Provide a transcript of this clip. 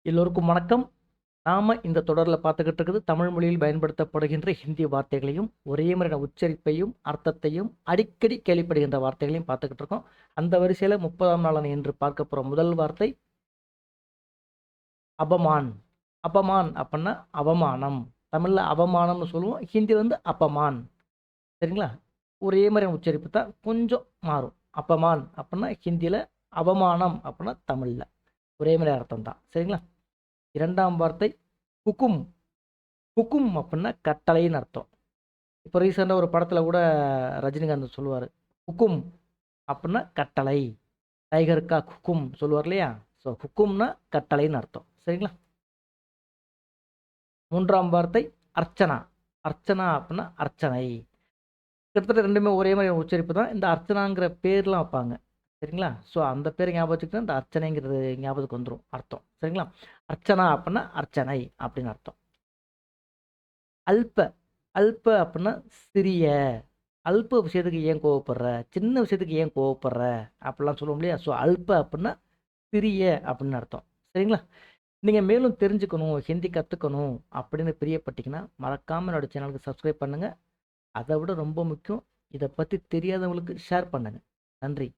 எல்லோருக்கும் வணக்கம். நாம இந்த தொடரில் பார்த்துக்கிட்டு இருக்குது தமிழ் மொழியில் பயன்படுத்தப்படுகின்ற ஹிந்தி வார்த்தைகளையும் ஒரே மாதிரியான உச்சரிப்பையும் அர்த்தத்தையும் அடிக்கடி கேள்விப்படுகின்ற வார்த்தைகளையும் பார்த்துக்கிட்டு இருக்கோம். அந்த வரிசையில் 30ஆம் நாளான இன்று பார்க்க போகிற முதல் வார்த்தை அபமான். அபமான் அப்படின்னா அவமானம். தமிழில் அவமானம்னு சொல்லுவோம், ஹிந்தியில் அப்பமான். சரிங்களா? ஒரே மாதிரியான உச்சரிப்பு தான், கொஞ்சம் மாறும். அப்பமான் அப்படின்னா ஹிந்தியில், அவமானம் அப்படின்னா தமிழில் ஒரே மாதிரி அர்த்தம் தான். சரிங்களா? இரண்டாம் வார்த்தை ஹுக்கும். ஹுக்கும் அப்படின்னா கட்டளைன்னு அர்த்தம். இப்போ ரீசெண்டாக ஒரு படத்தில் கூட ரஜினிகாந்த் சொல்லுவார், ஹுக்கும் அப்படின்னா கட்டளை. டைகருக்கா ஹுக்கும் சொல்லுவார் இல்லையா? ஸோ ஹுக்கும்னா கட்டளைன்னு அர்த்தம். சரிங்களா? மூன்றாம் வார்த்தை அர்ச்சனா. அர்ச்சனா அப்படின்னா அர்ச்சனை. கிட்டத்தட்ட ரெண்டுமே ஒரே மாதிரி உச்சரிப்பு தான். இந்த அர்ச்சனாங்கிற பேர்லாம் வைப்பாங்க. சரிங்களா? ஸோ அந்த பேர் ஞாபகம் வச்சுக்கிட்டா இந்த அர்ச்சனைங்கிறது ஞாபகத்துக்கு வந்துடும் அர்த்தம். சரிங்களா? அர்ச்சனா அப்படின்னா அர்ச்சனை அப்படின்னு அர்த்தம். அல்ப. அல்ப அப்படின்னா சிறிய. அல்ப விஷயத்துக்கு ஏன் கோவப்படுற, சின்ன விஷயத்துக்கு ஏன் கோவப்படுற அப்படிலாம் சொல்லுவோம் இல்லையா? ஸோ அல்ப அப்படின்னா சிறிய அப்படின்னு அர்த்தம். சரிங்களா? நீங்கள் மேலும் தெரிஞ்சுக்கணும், ஹிந்தி கற்றுக்கணும் அப்படின்னு பிரியப்பட்டீங்கன்னா மறக்காமல் என்னோட சேனலுக்கு சப்ஸ்கிரைப் பண்ணுங்கள். அதை விட ரொம்ப முக்கியம், இதை பற்றி தெரியாதவங்களுக்கு ஷேர் பண்ணுங்கள். நன்றி.